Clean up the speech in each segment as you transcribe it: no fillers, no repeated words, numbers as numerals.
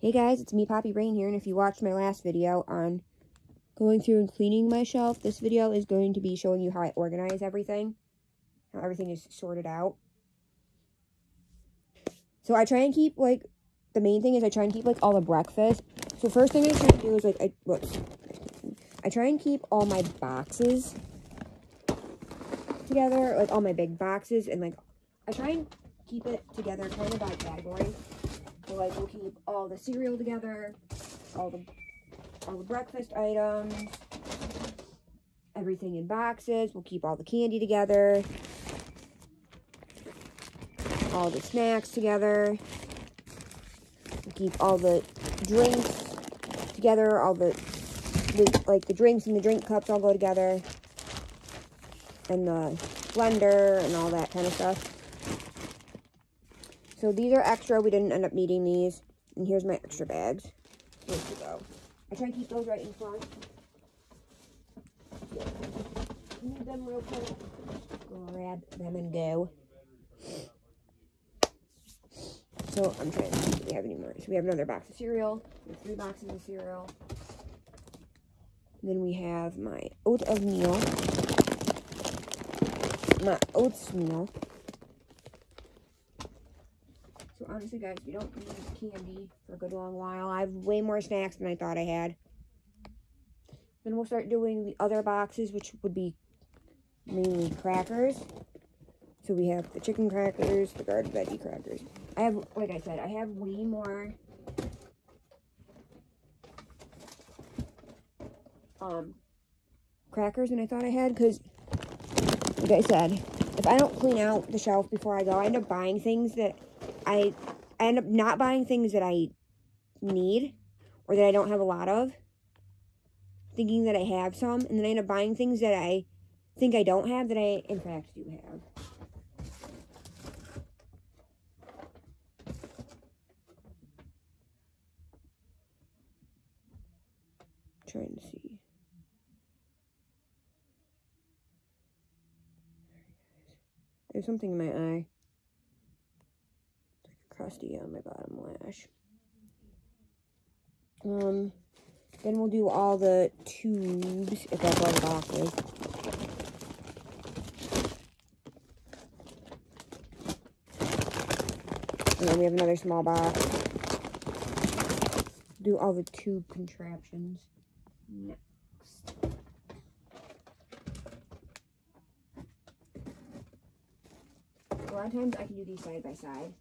Hey guys, it's me, Poppy Rain here, and if you watched my last video on going through and cleaning my shelf, this video is going to be showing you how I organize everything, how everything is sorted out. So I try and keep, the main thing is I try and keep, all the breakfast. So first thing I try to do is, I try and keep all my boxes together, all my big boxes, and, I try and keep it together kind of by category. So, we'll keep all the cereal together, all the breakfast items, everything in boxes. We'll keep all the candy together, all the snacks together. We'll keep all the drinks together, all the drinks and the drink cups all go together, and the blender and all that kind of stuff. So these are extra. We didn't end up needing these. And here's my extra bags. Where's to go? I try to keep those right in front. Need them real quick. Grab them and go. So I'm trying to see if we have any more. So we have another box of cereal. We have 3 boxes of cereal. And then we have my oatmeal. My oatmeal. So honestly, guys, we don't need candy for a good long while. I have way more snacks than I thought I had. Then we'll start doing the other boxes, which would be mainly crackers. So we have the chicken crackers, the garden veggie crackers. I have, like I said, I have way more crackers than I thought I had, because, like I said, if I don't clean out the shelf before I go, I end up buying things that I end up not buying things that I need or that I don't have a lot of, thinking that I have some, and then I end up buying things that I think I don't have that I, in fact, do have. Trying to see. There's something in my eye. It's like a crusty on my bottom lash. Then we'll do all the tubes, if that's all the boxes. And then we have another small box. Do all the tube contraptions next. A lot of times I can do these side by side.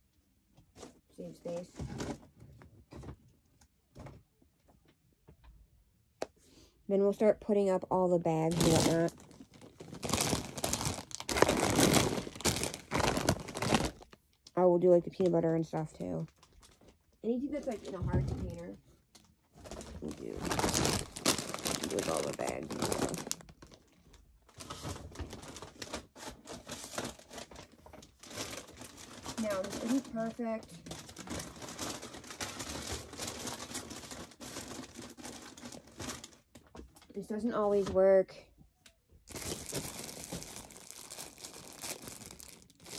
Save space. Then we'll start putting up all the bags and whatnot. I will do the peanut butter and stuff too. Anything that's in a hard container, we'll do with all the bags and stuff. Now, this isn't perfect. This doesn't always work.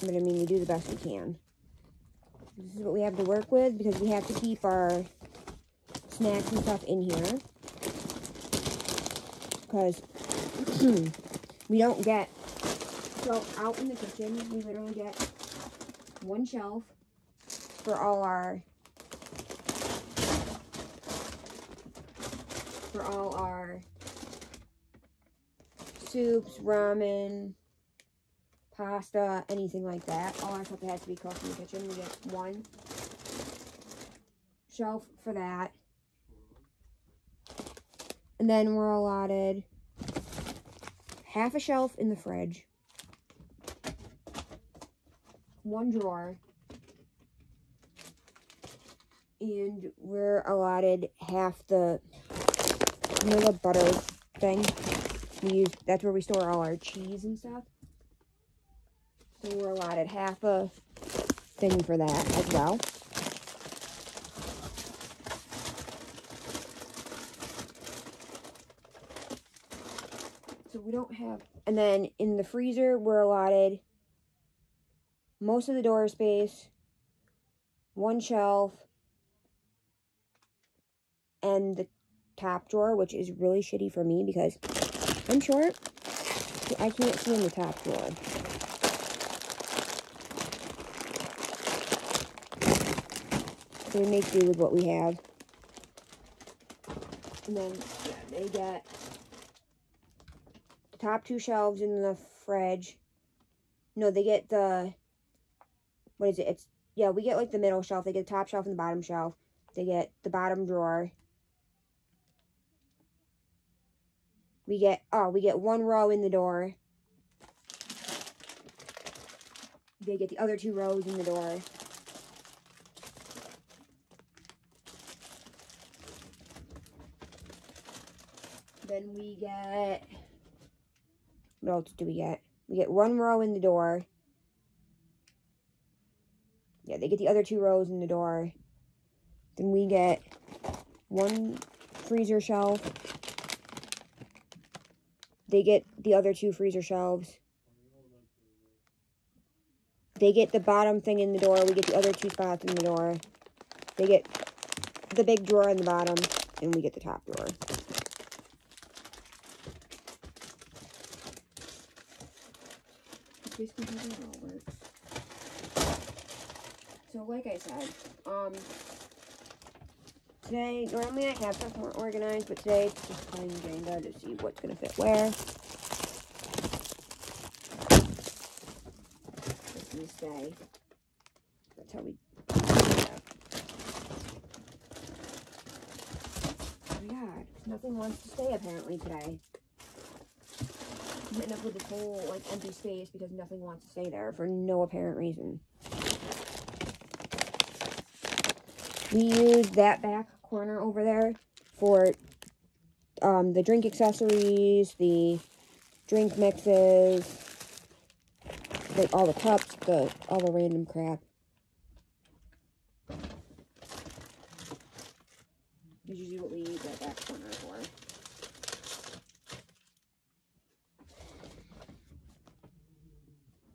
But I mean, we do the best we can. This is what we have to work with because we have to keep our snacks and stuff in here. Because we don't get, so out in the kitchen, we literally get one shelf for all our soups, ramen, pasta, anything like that. All our stuff that has to be cooked in the kitchen. We get one shelf for that. And then we're allotted half a shelf in the fridge, one drawer, and we're allotted half the, the butter thing. That's where we store all our cheese and stuff. So we're allotted half a thing for that as well. So we don't have, and then in the freezer, we're allotted most of the door space, one shelf, and the top drawer, which is really shitty for me because I'm short. So I can't see in the top drawer. So we make do with what we have. And then, yeah, they get the top 2 shelves in the fridge. No, they get the, what is it? Yeah, we get like the middle shelf. They get the top shelf and the bottom shelf. They get the bottom drawer. We get 1 row in the door. They get the other 2 rows in the door. Then we get, what else do we get? We get 1 row in the door. Yeah, they get the other 2 rows in the door. Then we get 1 freezer shelf. They get the other 2 freezer shelves. They get the bottom thing in the door. We get the other 2 spots in the door. They get the big drawer in the bottom. And we get the top drawer. Basically how that all works. So like I said, today, normally I have stuff more organized, but today it's just playing Jenga to see what's going to fit where. It's going to stay. That's how we do that. Oh my god, nothing wants to stay apparently today. I'm ending up with this whole, like, empty space because nothing wants to stay there for no apparent reason. We use that back corner over there for the drink accessories, the drink mixes, like all the cups, all the random crap. That's usually what we use that back corner for.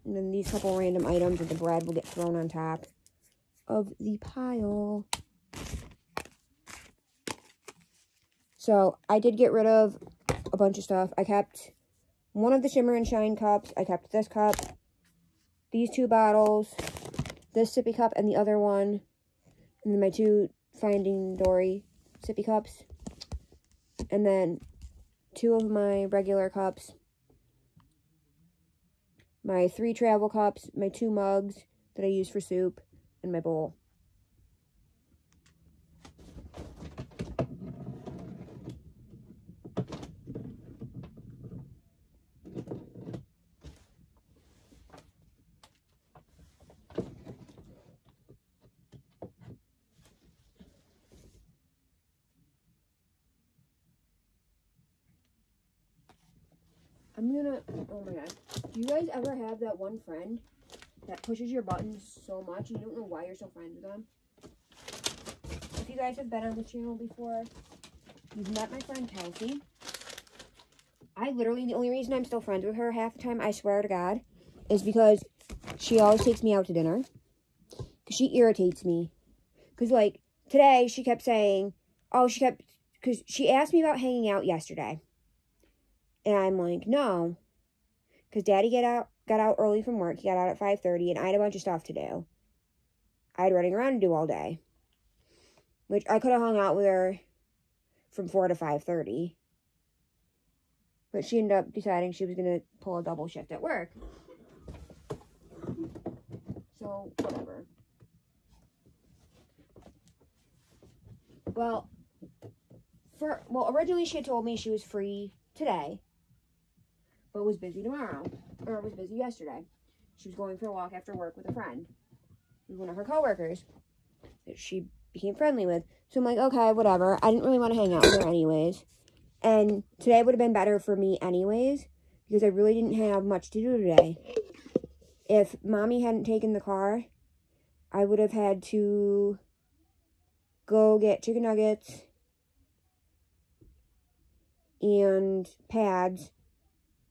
And then these couple random items with the bread will get thrown on top of the pile. So I did get rid of a bunch of stuff. I kept one of the Shimmer and Shine cups. I kept this cup, these 2 bottles, this sippy cup, and the other one. And then my 2 Finding Dory sippy cups. And then 2 of my regular cups. My 3 travel cups, my 2 mugs that I use for soup, and my bowl. Oh my god. Do you guys ever have that one friend that pushes your buttons so much and you don't know why you're so friends with them? If you guys have been on the channel before, you've met my friend Kelsey. The only reason I'm still friends with her half the time, I swear to God, is because she always takes me out to dinner. Because she irritates me. Because, like, today she kept saying, because she asked me about hanging out yesterday. And I'm like, no. Because Daddy got out early from work. He got out at 5:30, and I had a bunch of stuff to do. I had running around to do all day. Which I could have hung out with her from 4 to 5:30. But she ended up deciding she was going to pull a double shift at work. So, whatever. Well, originally she had told me she was free today, but was busy tomorrow, or was busy yesterday. She was going for a walk after work with a friend, with one of her coworkers that she became friendly with. So I'm like, okay, whatever. I didn't really want to hang out with her anyways. And today would have been better for me anyways, because I really didn't have much to do today. If Mommy hadn't taken the car, I would have had to go get chicken nuggets and pads.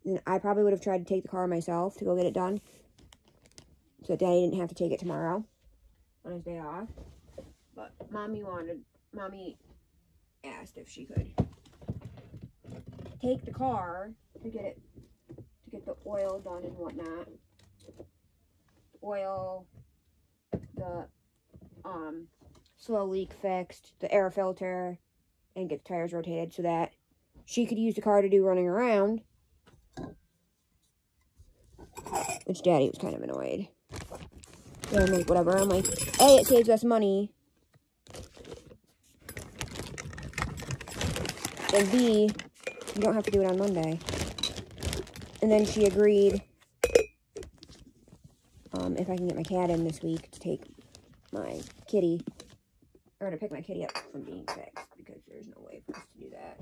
And I probably would have tried to take the car myself to go get it done, so that Daddy didn't have to take it tomorrow on his day off. But Mommy asked if she could take the car to get the oil done and whatnot. Oil, the slow leak fixed, the air filter, and get the tires rotated so that she could use the car to do running around. Which Daddy was kind of annoyed. Yeah, I'm like, whatever. I'm like, A, it saves us money. And B, you don't have to do it on Monday. And then she agreed, if I can get my cat in this week, to take my kitty, or to pick my kitty up from being fixed, because there's no way for us to do that.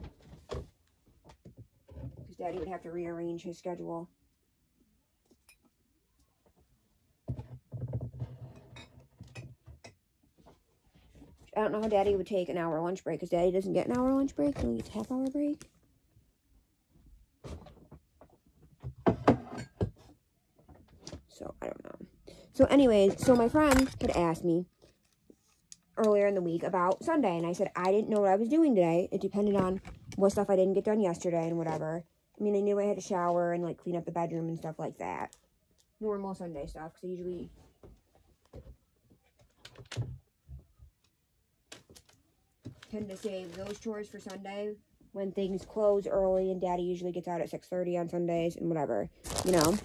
Because Daddy would have to rearrange his schedule. I don't know how Daddy would take an hour lunch break, because Daddy doesn't get an hour lunch break, he only gets a half-hour break. So, I don't know. So, anyways, so my friend had asked me earlier in the week about Sunday, and I said I didn't know what I was doing today. It depended on what stuff I didn't get done yesterday and whatever. I mean, I knew I had to shower and, like, clean up the bedroom and stuff like that. Normal Sunday stuff, because I usually tend to save those chores for Sunday when things close early, and Daddy usually gets out at 6:30 on Sundays and whatever, you know.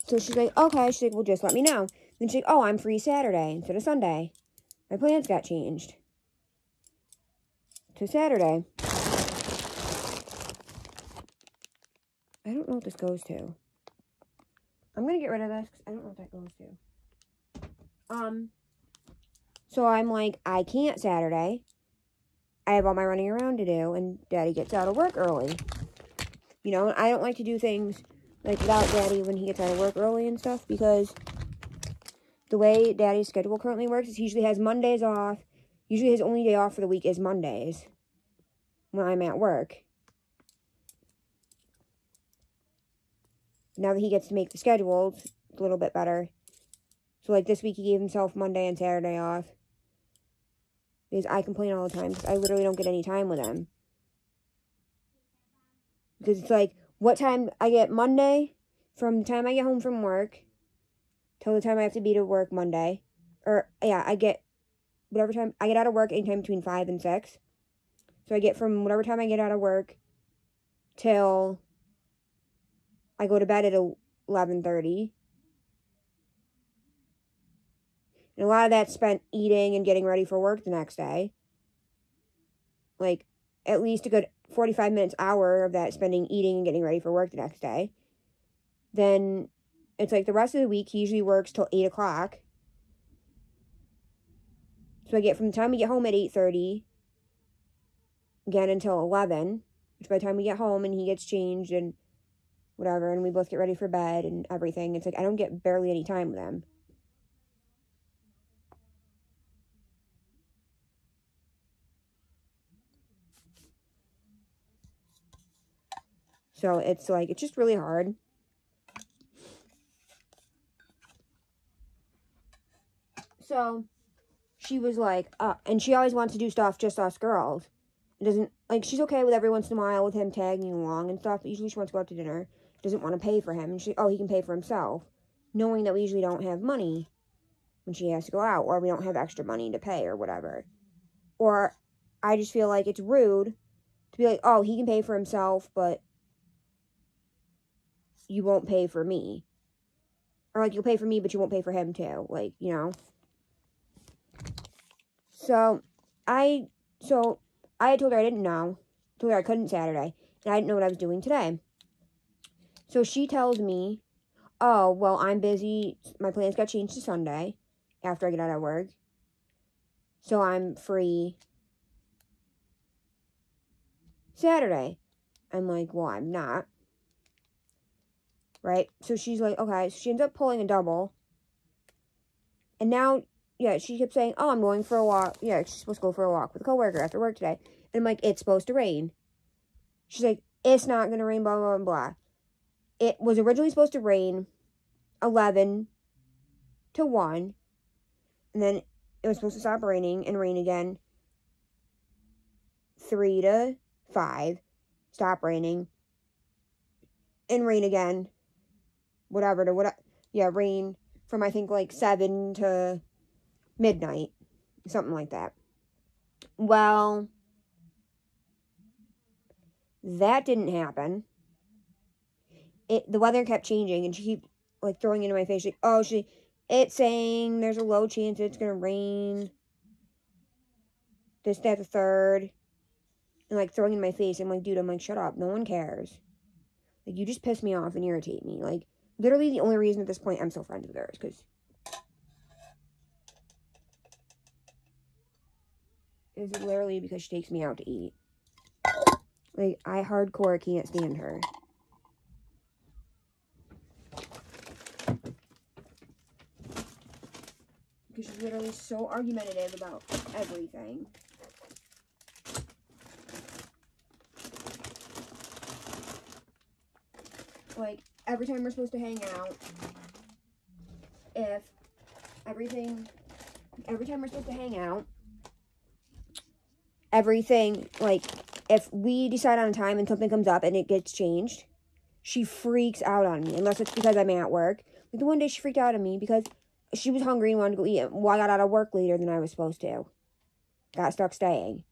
So she's like, okay. She's like, well, just let me know. Then she's like, oh, I'm free Saturday instead of Sunday. My plans got changed to Saturday. I don't know what this goes to. I'm going to get rid of this because I don't know what that goes to. So I'm like, I can't Saturday. I have all my running around to do, and Daddy gets out of work early. You know, I don't like to do things like without Daddy when he gets out of work early and stuff, because the way Daddy's schedule currently works is he usually has Mondays off. Usually his only day off for the week is Mondays when I'm at work. Now that he gets to make the schedule, it's a little bit better. So, like, this week he gave himself Monday and Saturday off. Because I complain all the time, because I literally don't get any time with him. Because it's like, what time I get Monday, from the time I get home from work, till the time I have to be to work Monday. Or, yeah, I get whatever time, I get out of work anytime between 5 and 6. So I get from whatever time I get out of work, till I go to bed at 11:30. And a lot of that's spent eating and getting ready for work the next day. Like, at least a good 45 minutes, hour of that spending eating and getting ready for work the next day. Then, it's like the rest of the week, he usually works till 8 o'clock. So I get from the time we get home at 8:30, again until 11, which by the time we get home and he gets changed and whatever, and we both get ready for bed and everything, it's like I don't get barely any time with him. So it's like, it's just really hard. So she was like, and she always wants to do stuff just us girls. It doesn't, like, she's okay with every once in a while with him tagging along and stuff, but usually she wants to go out to dinner. Doesn't want to pay for him. And she, he can pay for himself. Knowing that we usually don't have money when she has to go out, or we don't have extra money to pay or whatever. Or I just feel like it's rude to be like, oh, he can pay for himself, but you won't pay for me. Or, like, you'll pay for me, but you won't pay for him, too. Like, you know. So, I had told her I didn't know. Told her I couldn't Saturday. And I didn't know what I was doing today. So, she tells me, oh, well, I'm busy. My plans got changed to Sunday after I get out of work. So, I'm free Saturday. I'm like, well, I'm not. Right? So she's like, okay. So she ends up pulling a double. And now, yeah, she kept saying, oh, I'm going for a walk. Yeah, she's supposed to go for a walk with a coworker after work today. And I'm like, it's supposed to rain. She's like, it's not going to rain, blah, blah, blah, blah. It was originally supposed to rain 11 to 1. And then it was supposed to stop raining and rain again. 3 to 5. Stop raining. And rain again. Whatever to what. Yeah, rain from I think like 7 to midnight. Something like that. Well, that didn't happen. The weather kept changing, and she kept like throwing it in my face. Like, oh, it's saying there's a low chance it's gonna rain. This, that, the third, and like throwing it in my face. I'm like, dude, I'm like, shut up. No one cares. Like, you just piss me off and irritate me. Like, literally the only reason at this point I'm still friends with her is because literally because she takes me out to eat. Like, I hardcore can't stand her. Because she's literally so argumentative about everything. Like, every time we're supposed to hang out, every time we're supposed to hang out, everything, like, if we decide on a time and something comes up and it gets changed, she freaks out on me, unless it's because I'm at work. Like, the one day she freaked out on me because she was hungry and wanted to go eat. Well, I got out of work later than I was supposed to. Got stuck staying.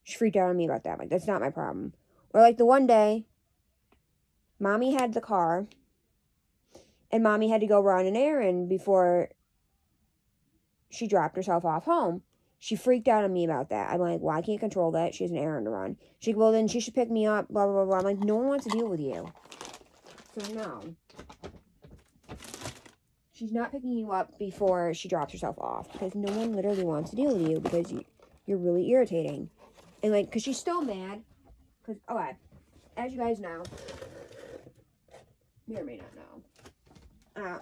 She freaked out on me about that. Like, that's not my problem. Or, like, the one day, Mommy had the car, and Mommy had to go run an errand before she dropped herself off home. She freaked out on me about that. I'm like, well, I can't control that. She has an errand to run. She's like, well, then she should pick me up, blah, blah, blah, blah. I'm like, no one wants to deal with you. So, no. She's not picking you up before she drops herself off. Because no one literally wants to deal with you. Because you're really irritating. And, like, because she's still mad. Because, okay, as you guys know, may or may not know,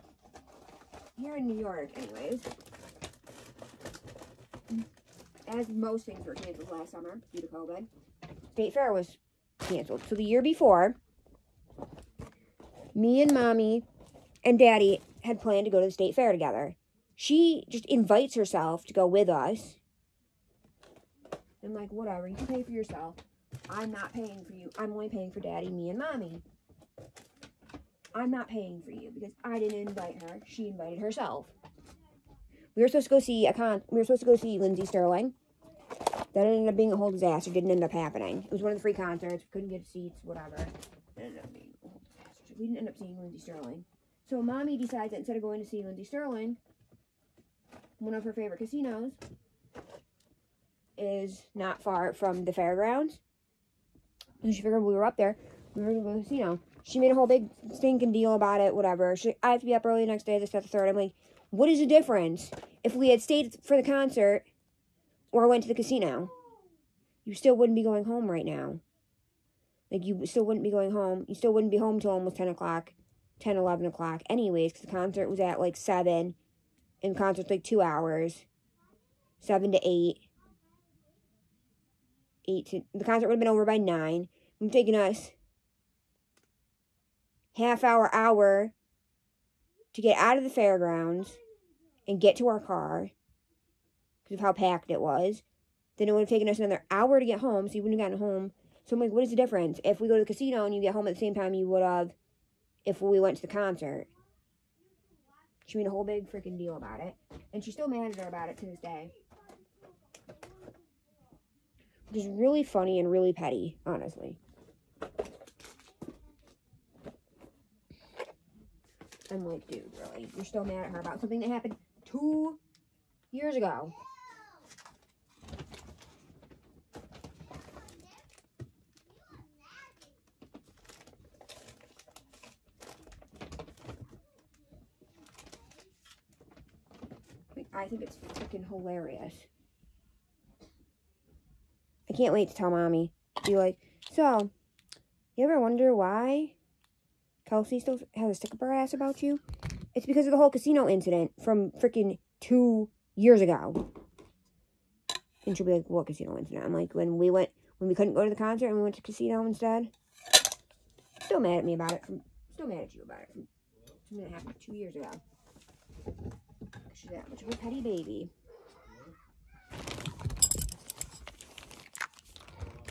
here in New York, anyways, as most things were canceled last summer due to COVID, State Fair was canceled. So the year before, me and Mommy and Daddy had planned to go to the State Fair together. She just invites herself to go with us. I'm like, whatever, you can pay for yourself. I'm not paying for you. I'm only paying for Daddy, me, and Mommy. I'm not paying for you because I didn't invite her. She invited herself. We were supposed to go see Lindsey Sterling. That ended up being a whole disaster. Didn't end up happening. It was one of the free concerts. Couldn't get seats, whatever. It ended up being a whole disaster. We didn't end up seeing Lindsey Sterling. So Mommy decides that instead of going to see Lindsey Sterling, one of her favorite casinos is not far from the fairgrounds. So she figured we were up there. We were going to go to the casino. She made a whole big stinking deal about it, whatever. I have to be up early the next day, this, that, the third. I'm like, what is the difference? If we had stayed for the concert or went to the casino, you still wouldn't be going home right now. Like, you still wouldn't be going home. You still wouldn't be home till almost 10 o'clock, 10, 11 o'clock anyways, because the concert was at, like, 7, and the concert's, like, 2 hours, 7 to 8. The concert would have been over by 9. It would have taken us hour to get out of the fairgrounds and get to our car because of how packed it was. Then it would have taken us another hour to get home, so you wouldn't have gotten home. So I'm like, what is the difference? If we go to the casino and you get home at the same time you would have if we went to the concert. She made a whole big freaking deal about it. And she's still mad at her about it to this day. Which is really funny and really petty, honestly. I'm like, dude, really? You're still mad at her about something that happened 2 years ago. Like, I think it's freaking hilarious. I can't wait to tell Mommy. Be like, so, you ever wonder why Kelsey still has a stick up her ass about you? It's because of the whole casino incident from freaking 2 years ago. And she'll be like, what casino incident? I'm like, when we couldn't go to the concert and we went to casino instead. Still mad at me about it. Still mad at you about it. From something that happened 2 years ago. She's that much of a petty baby.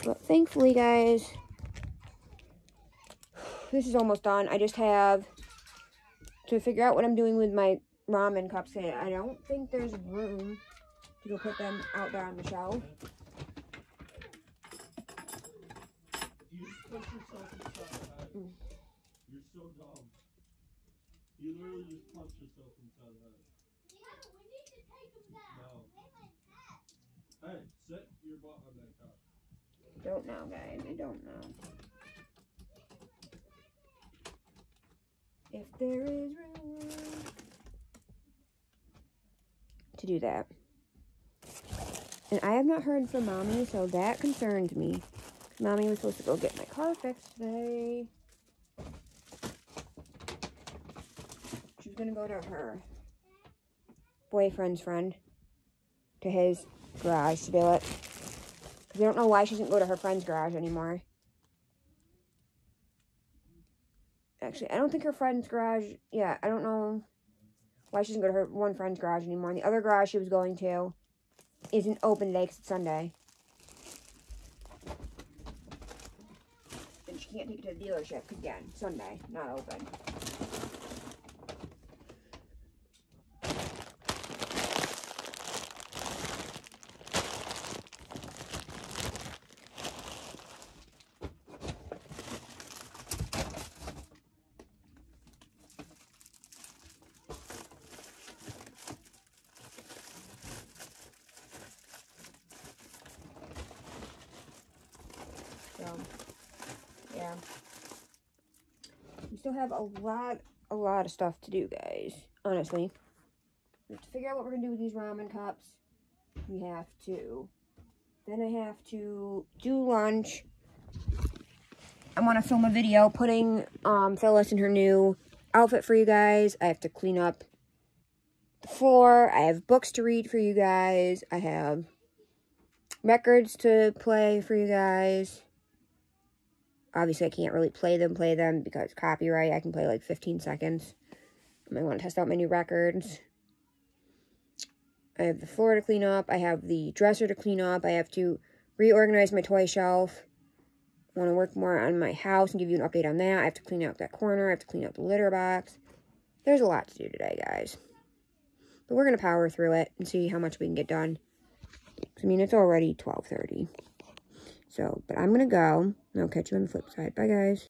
But thankfully, guys, this is almost done. I just have to figure out what I'm doing with my ramen cups. I don't think there's room to go put them out there on the shelf. You just push yourself inside the head. You're so dumb. You literally just punched yourself inside the head. Yeah, we need to take them down. No. Hey, sit your butt on that cup. Don't know, guys. I don't know. If there is room to do that. And I have not heard from Mommy, so that concerns me. Mommy was supposed to go get my car fixed today. She was going to go to her boyfriend's friend, to his garage to do it. Because I don't know why she doesn't go to her friend's garage anymore. Actually, I don't think her friend's garage, yeah, I don't know why she doesn't go to her one friend's garage anymore. And the other garage she was going to isn't open today because it's Sunday. And she can't take it to the dealership because, again, Sunday, not open. So, yeah. We still have a lot of stuff to do, guys. Honestly. We have to figure out what we're going to do with these ramen cups. We have to. Then I have to do lunch. I want to film a video putting Phyllis in her new outfit for you guys. I have to clean up the floor. I have books to read for you guys. I have records to play for you guys. Obviously, I can't really play them because copyright. I can play like 15 seconds. I might want to test out my new records. I have the floor to clean up. I have the dresser to clean up. I have to reorganize my toy shelf. I want to work more on my house and give you an update on that. I have to clean out that corner. I have to clean out the litter box. There's a lot to do today, guys. But we're going to power through it and see how much we can get done. I mean, it's already 12:30. So, but I'm going to go, and I'll catch you on the flip side. Bye, guys.